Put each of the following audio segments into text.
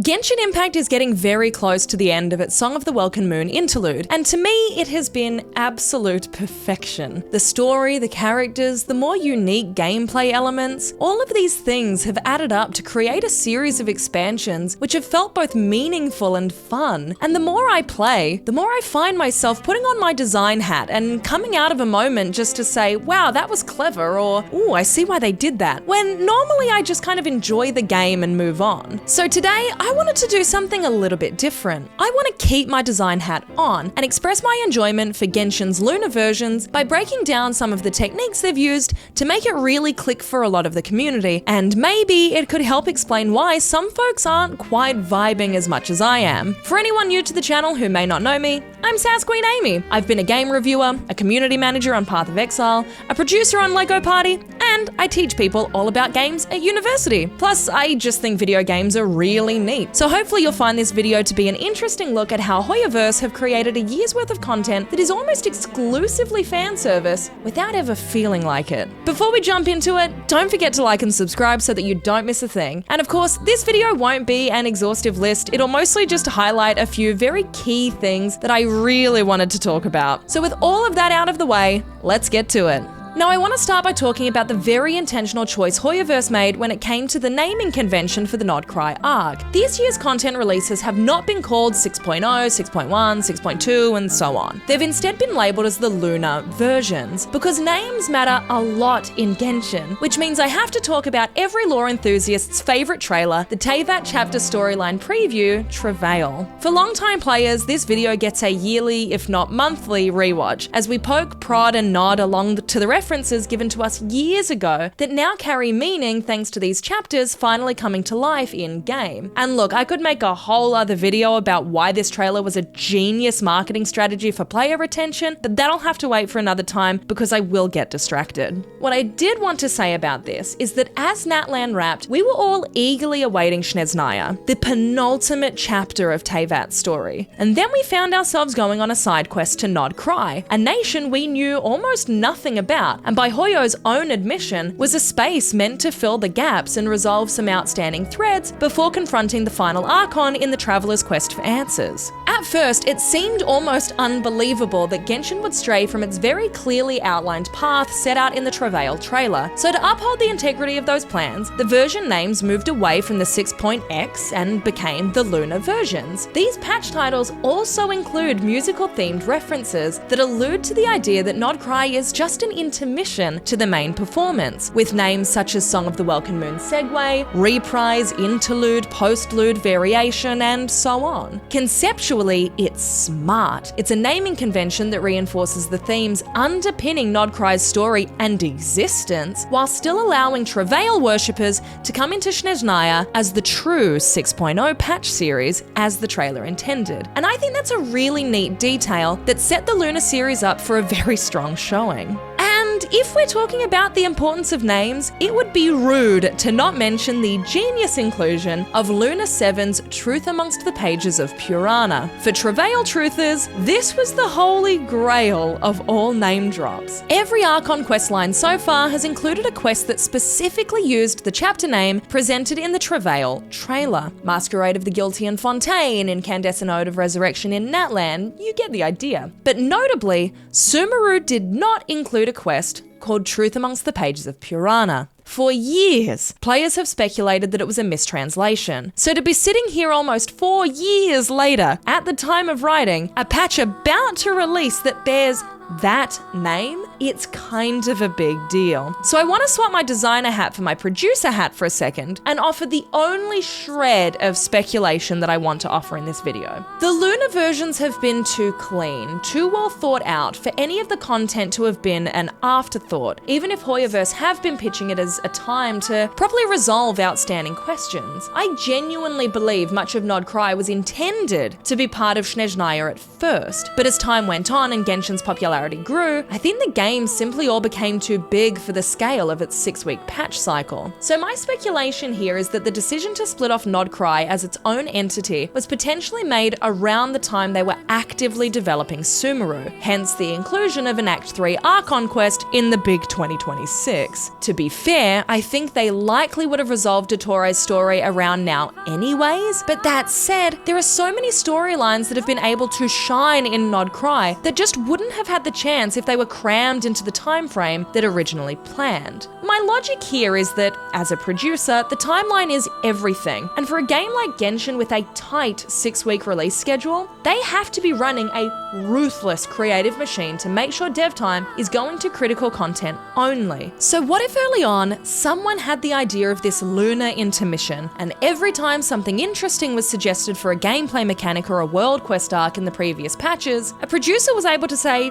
Genshin Impact is getting very close to the end of its Song of the Welkin Moon interlude, and to me it has been absolute perfection. The story, the characters, the more unique gameplay elements, all of these things have added up to create a series of expansions which have felt both meaningful and fun. And the more I play, the more I find myself putting on my design hat and coming out of a moment just to say, wow, that was clever, or ooh, I see why they did that, when normally I just kind of enjoy the game and move on. So today, I wanted to do something a little bit different. I want to keep my design hat on and express my enjoyment for Genshin's Luna versions by breaking down some of the techniques they've used to make it really click for a lot of the community, and maybe it could help explain why some folks aren't quite vibing as much as I am. For anyone new to the channel who may not know me, I'm SassQueenAmy. I've been a game reviewer, a community manager on Path of Exile, a producer on LEGO Party, and I teach people all about games at university. Plus, I just think video games are really neat. So hopefully you'll find this video to be an interesting look at how Hoyoverse have created a year's worth of content that is almost exclusively fan service without ever feeling like it. Before we jump into it, don't forget to like and subscribe so that you don't miss a thing. And of course, this video won't be an exhaustive list. It'll mostly just highlight a few very key things that I really wanted to talk about. So with all of that out of the way, let's get to it. Now, I want to start by talking about the very intentional choice Hoyoverse made when it came to the naming convention for the Nod Krai arc. This year's content releases have not been called 6.0, 6.1, 6.2, and so on. They've instead been labeled as the Luna versions, because names matter a lot in Genshin, which means I have to talk about every lore enthusiast's favorite trailer, the Teyvat chapter storyline preview, Travail. For longtime players, this video gets a yearly, if not monthly, rewatch, as we poke, prod, and nod along to the references given to us years ago that now carry meaning thanks to these chapters finally coming to life in-game. And look, I could make a whole other video about why this trailer was a genius marketing strategy for player retention, but that'll have to wait for another time because I will get distracted. What I did want to say about this is that as Natlan wrapped, we were all eagerly awaiting Snezhnaya, the penultimate chapter of Teyvat's story. And then we found ourselves going on a side quest to Nod Krai, a nation we knew almost nothing about, and by Hoyo's own admission, was a space meant to fill the gaps and resolve some outstanding threads before confronting the final Archon in the Traveler's quest for answers. At first, it seemed almost unbelievable that Genshin would stray from its very clearly outlined path set out in the Travail trailer. So to uphold the integrity of those plans, the version names moved away from the 6.x and became the Luna versions. These patch titles also include musical-themed references that allude to the idea that Nod Krai is just an intermission to the main performance, with names such as Song of the Welkin Moon segue, reprise, interlude, postlude, variation, and so on. Conceptually, it's smart. It's a naming convention that reinforces the themes underpinning Nod Krai's story and existence, while still allowing Travail worshippers to come into Snezhnaya as the true 6.0 patch series, as the trailer intended. And I think that's a really neat detail that set the Luna series up for a very strong showing. And if we're talking about the importance of names, it would be rude to not mention the genius inclusion of Luna VII's Truth Amongst the Pages of Purana. For Travail truthers, this was the holy grail of all name drops. Every Archon questline so far has included a quest that specifically used the chapter name presented in the Travail trailer. Masquerade of the Guilty in Fontaine, Incandescent Ode of Resurrection in Natlan, you get the idea. But notably, Sumeru did not include a quest called Truth Amongst the Pages of Purana. For years, players have speculated that it was a mistranslation. So to be sitting here almost 4 years later, at the time of writing, a patch about to release that bears that name, it's kind of a big deal. So I want to swap my designer hat for my producer hat for a second and offer the only shred of speculation that I want to offer in this video. The Luna versions have been too clean, too well thought out for any of the content to have been an afterthought, even if Hoyoverse have been pitching it as a time to properly resolve outstanding questions. I genuinely believe much of Nod Krai was intended to be part of Snezhnaya at first, but as time went on and Genshin's popularity grew, I think the game game simply all became too big for the scale of its 6-week patch cycle. So my speculation here is that the decision to split off Nod Krai as its own entity was potentially made around the time they were actively developing Sumeru, hence the inclusion of an Act 3 Archon quest in the big 2026. To be fair, I think they likely would have resolved Dottoro's story around now anyways, but that said, there are so many storylines that have been able to shine in Nod Krai that just wouldn't have had the chance if they were crammed into the time frame that originally planned. My logic here is that, as a producer, the timeline is everything, and for a game like Genshin with a tight 6-week release schedule, they have to be running a ruthless creative machine to make sure dev time is going to critical content only. So what if early on, someone had the idea of this Luna intermission, and every time something interesting was suggested for a gameplay mechanic or a world quest arc in the previous patches, a producer was able to say,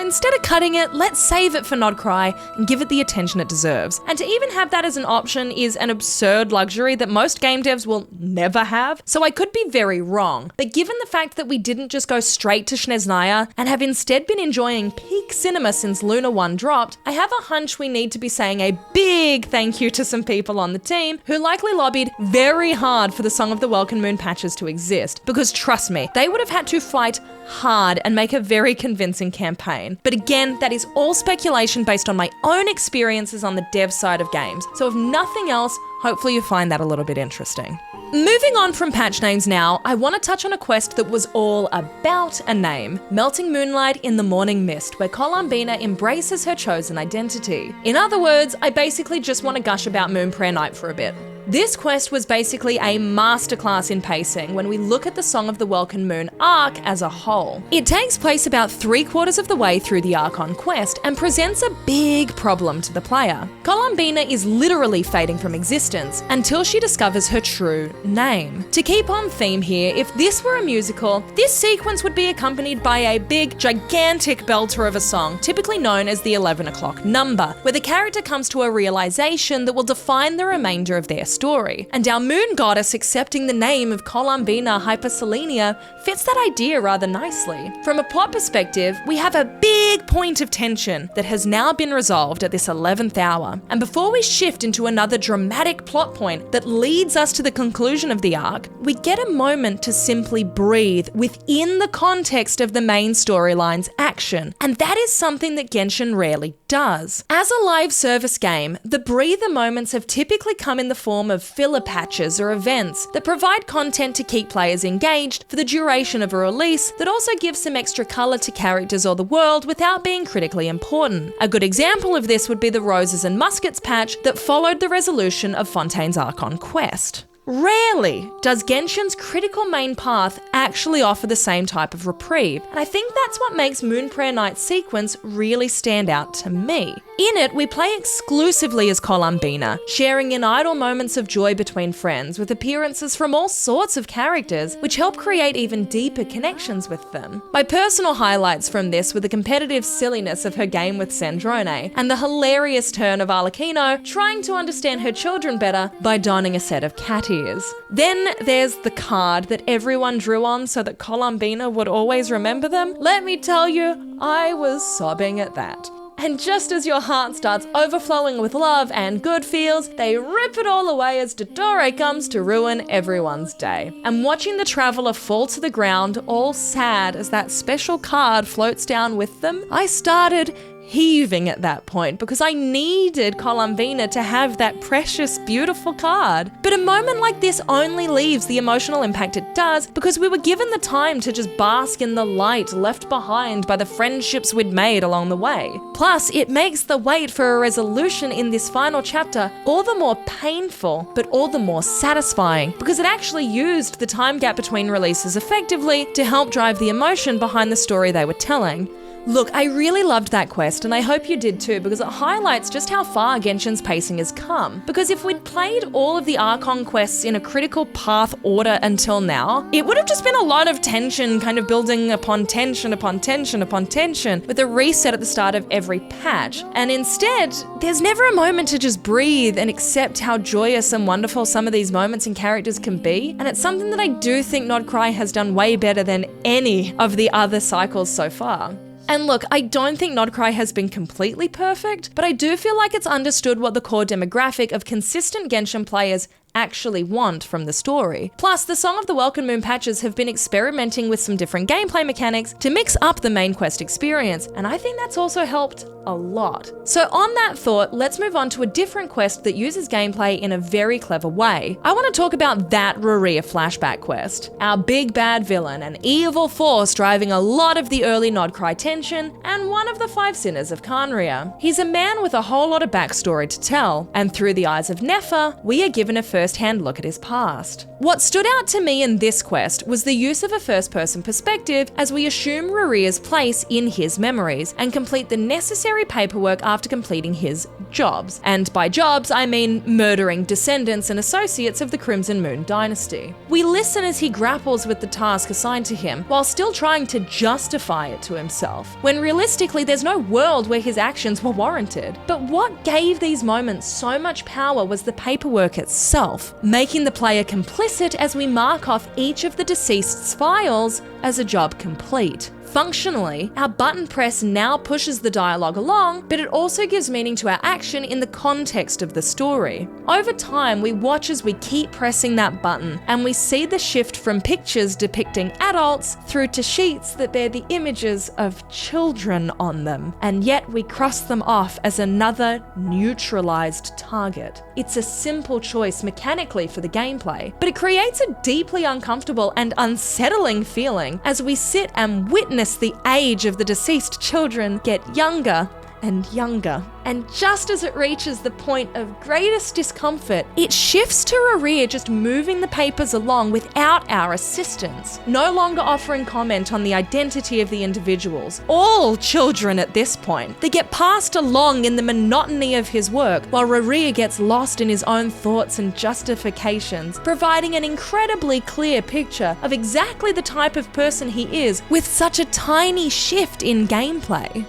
instead of cutting it, let's save it for Nod Krai and give it the attention it deserves. And to even have that as an option is an absurd luxury that most game devs will never have, so I could be very wrong. But given the fact that we didn't just go straight to Snezhnaya and have instead been enjoying peak cinema since Luna 1 dropped, I have a hunch we need to be saying a big thank you to some people on the team who likely lobbied very hard for the Song of the Welkin Moon patches to exist, because trust me, they would have had to fight hard and make a very convincing campaign. But again, that is all speculation based on my own experiences on the dev side of games, so if nothing else, hopefully you find that a little bit interesting. Moving on from patch names now, I want to touch on a quest that was all about a name, Melting Moonlight in the Morning Mist, where Columbina embraces her chosen identity. In other words, I basically just want to gush about Moon Prayer Night for a bit. This quest was basically a masterclass in pacing when we look at the Song of the Welkin Moon arc as a whole. It takes place about 3/4 of the way through the Archon quest and presents a big problem to the player. Columbina is literally fading from existence until she discovers her true name. To keep on theme here, if this were a musical, this sequence would be accompanied by a big, gigantic belter of a song, typically known as the 11 o'clock number, where the character comes to a realization that will define the remainder of their story. And our moon goddess accepting the name of Columbina Hyperselenia fits that idea rather nicely. From a plot perspective, we have a big point of tension that has now been resolved at this 11th hour. And before we shift into another dramatic plot point that leads us to the conclusion of the arc, we get a moment to simply breathe within the context of the main storyline's action. And that is something that Genshin rarely does. As a live service game, the breather moments have typically come in the form of filler patches or events that provide content to keep players engaged for the duration of a release that also gives some extra colour to characters or the world without being critically important. A good example of this would be the Roses and Muskets patch that followed the resolution of Fontaine's Archon quest. Rarely does Genshin's critical main path actually offer the same type of reprieve, and I think that's what makes Moon Prayer Night's sequence really stand out to me. In it, we play exclusively as Columbina, sharing in idle moments of joy between friends with appearances from all sorts of characters, which help create even deeper connections with them. My personal highlights from this were the competitive silliness of her game with Sandrone, and the hilarious turn of Arlecchino trying to understand her children better by donning a set of cat ears. Then there's the card that everyone drew on so that Columbina would always remember them. Let me tell you, I was sobbing at that. And just as your heart starts overflowing with love and good feels, they rip it all away as Dottore comes to ruin everyone's day. And watching the traveller fall to the ground, all sad as that special card floats down with them, I started heaving at that point because I needed Columbina to have that precious, beautiful card. But a moment like this only leaves the emotional impact it does because we were given the time to just bask in the light left behind by the friendships we'd made along the way. Plus, it makes the wait for a resolution in this final chapter all the more painful, but all the more satisfying because it actually used the time gap between releases effectively to help drive the emotion behind the story they were telling. Look, I really loved that quest, and I hope you did too, because it highlights just how far Genshin's pacing has come. Because if we'd played all of the Archon quests in a critical path order until now, it would have just been a lot of tension, kind of building upon tension upon tension upon tension, with a reset at the start of every patch. And instead, there's never a moment to just breathe and accept how joyous and wonderful some of these moments and characters can be. And it's something that I do think Nod Krai has done way better than any of the other cycles so far. And look, I don't think Nod Krai has been completely perfect, but I do feel like it's understood what the core demographic of consistent Genshin players actually want from the story. Plus, the Song of the Welkin Moon patches have been experimenting with some different gameplay mechanics to mix up the main quest experience, and I think that's also helped a lot. So on that thought, let's move on to a different quest that uses gameplay in a very clever way. I want to talk about that Rerir flashback quest. Our big bad villain, an evil force driving a lot of the early Nod Krai tension, and one of the 5 sinners of Khaenri'ah. He's a man with a whole lot of backstory to tell, and through the eyes of Nefer, we are given a first-hand look at his past. What stood out to me in this quest was the use of a first-person perspective as we assume Rerir's place in his memories and complete the necessary paperwork after completing his jobs. And by jobs, I mean murdering descendants and associates of the Crimson Moon dynasty. We listen as he grapples with the task assigned to him, while still trying to justify it to himself, when realistically there's no world where his actions were warranted. But what gave these moments so much power was the paperwork itself, making the player complicit as we mark off each of the deceased's files as a job complete. Functionally, our button press now pushes the dialogue along, but it also gives meaning to our action in the context of the story. Over time, we watch as we keep pressing that button, and we see the shift from pictures depicting adults through to sheets that bear the images of children on them, and yet we cross them off as another neutralized target. It's a simple choice mechanically for the gameplay, but it creates a deeply uncomfortable and unsettling feeling as we sit and witness the age of the deceased children get younger and younger. And just as it reaches the point of greatest discomfort, it shifts to Rerir just moving the papers along without our assistance, no longer offering comment on the identity of the individuals. All children at this point. They get passed along in the monotony of his work, while Rerir gets lost in his own thoughts and justifications, providing an incredibly clear picture of exactly the type of person he is with such a tiny shift in gameplay.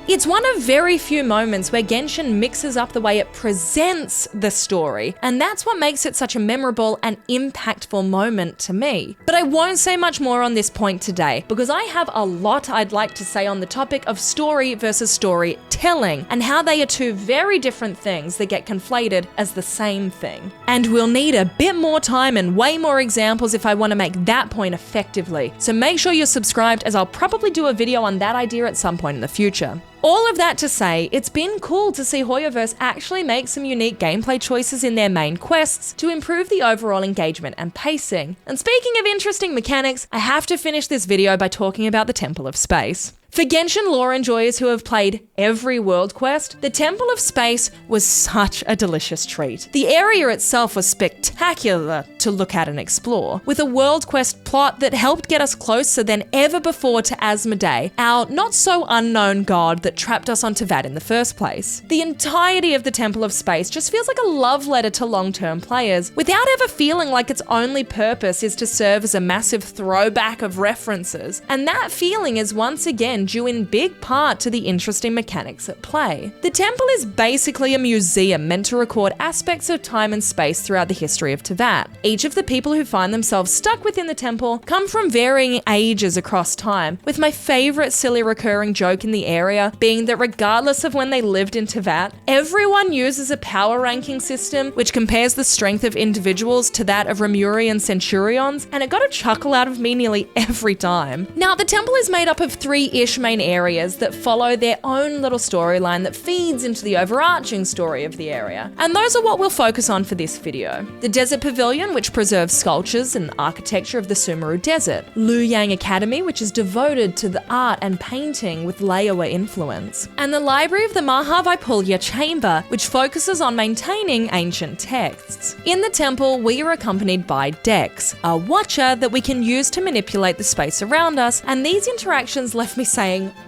It's one of very few moments where Genshin mixes up the way it presents the story, and that's what makes it such a memorable and impactful moment to me. But I won't say much more on this point today, because I have a lot I'd like to say on the topic of story versus storytelling, and how they are two very different things that get conflated as the same thing. And we'll need a bit more time and way more examples if I want to make that point effectively, so make sure you're subscribed, as I'll probably do a video on that idea at some point in the future. All of that to say, it's been cool to see Hoyoverse actually make some unique gameplay choices in their main quests to improve the overall engagement and pacing. And speaking of interesting mechanics, I have to finish this video by talking about the Temple of Space. For Genshin lore enjoyers who have played every world quest, the Temple of Space was such a delicious treat. The area itself was spectacular to look at and explore, with a world quest plot that helped get us closer than ever before to Asmodee, our not-so-unknown god that trapped us on Teyvat in the first place. The entirety of the Temple of Space just feels like a love letter to long-term players, without ever feeling like its only purpose is to serve as a massive throwback of references, and that feeling is once again due in big part to the interesting mechanics at play. The temple is basically a museum meant to record aspects of time and space throughout the history of Teyvat. Each of the people who find themselves stuck within the temple come from varying ages across time, with my favourite silly recurring joke in the area being that regardless of when they lived in Teyvat, everyone uses a power ranking system which compares the strength of individuals to that of Remurian centurions, and it got a chuckle out of me nearly every time. Now, the temple is made up of 3-ish main areas that follow their own little storyline that feeds into the overarching story of the area, and those are what we'll focus on for this video. The Desert Pavilion, which preserves sculptures and architecture of the Sumeru Desert. Luoyang Academy, which is devoted to the art and painting with Leywa influence. And the Library of the Mahavipulya Chamber, which focuses on maintaining ancient texts. In the temple, we are accompanied by Dex, a watcher that we can use to manipulate the space around us, and these interactions left me saying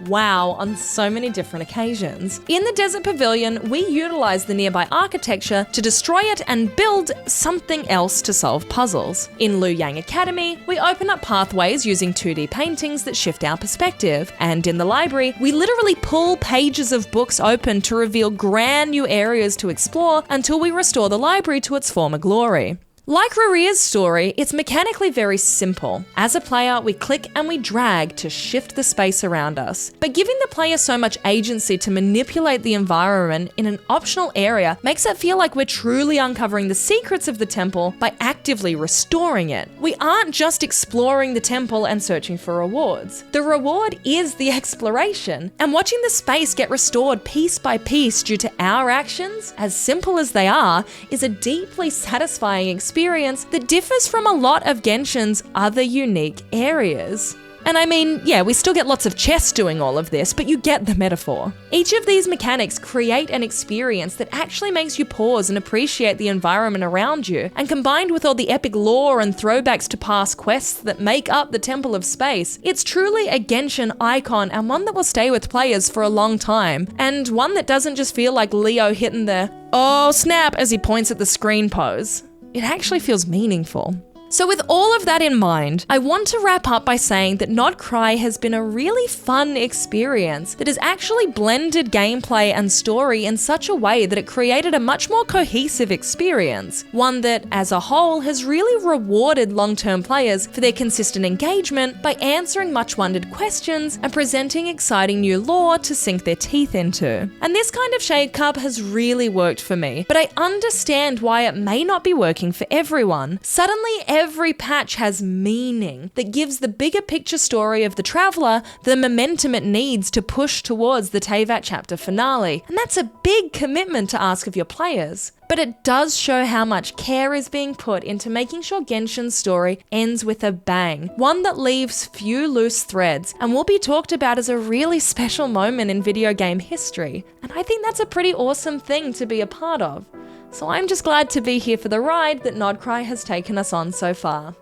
wow on so many different occasions. In the Desert Pavilion, we utilize the nearby architecture to destroy it and build something else to solve puzzles. In Luoyang Academy, we open up pathways using 2D paintings that shift our perspective. And in the library, we literally pull pages of books open to reveal grand new areas to explore until we restore the library to its former glory. Like Rerir's story, it's mechanically very simple. As a player, we click and we drag to shift the space around us. But giving the player so much agency to manipulate the environment in an optional area makes it feel like we're truly uncovering the secrets of the temple by actively restoring it. We aren't just exploring the temple and searching for rewards. The reward is the exploration, and watching the space get restored piece by piece due to our actions, as simple as they are, is a deeply satisfying experience that differs from a lot of Genshin's other unique areas. And I mean, yeah, we still get lots of chests doing all of this, but you get the metaphor. Each of these mechanics create an experience that actually makes you pause and appreciate the environment around you, and combined with all the epic lore and throwbacks to past quests that make up the Temple of Space, it's truly a Genshin icon and one that will stay with players for a long time, and one that doesn't just feel like Leo hitting the "oh snap" as he points at the screen pose. It actually feels meaningful. So with all of that in mind, I want to wrap up by saying that Nod Krai has been a really fun experience that has actually blended gameplay and story in such a way that it created a much more cohesive experience. One that, as a whole, has really rewarded long-term players for their consistent engagement by answering much-wondered questions and presenting exciting new lore to sink their teeth into. And this kind of shake-up has really worked for me, but I understand why it may not be working for everyone. Suddenly, every patch has meaning that gives the bigger picture story of the Traveler the momentum it needs to push towards the Teyvat chapter finale. And that's a big commitment to ask of your players. But it does show how much care is being put into making sure Genshin's story ends with a bang, one that leaves few loose threads and will be talked about as a really special moment in video game history. And I think that's a pretty awesome thing to be a part of. So I'm just glad to be here for the ride that Nod Krai has taken us on so far.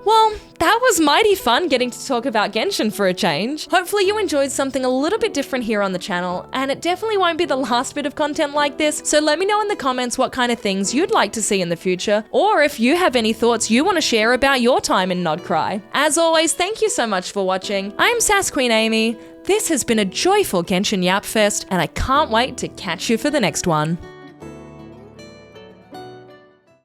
Well, that was mighty fun getting to talk about Genshin for a change. Hopefully you enjoyed something a little bit different here on the channel, and it definitely won't be the last bit of content like this, so let me know in the comments what kind of things you'd like to see in the future, or if you have any thoughts you want to share about your time in Nod Krai. As always, thank you so much for watching. I'm SassQueenAmy. This has been a joyful Genshin Yap Fest, and I can't wait to catch you for the next one.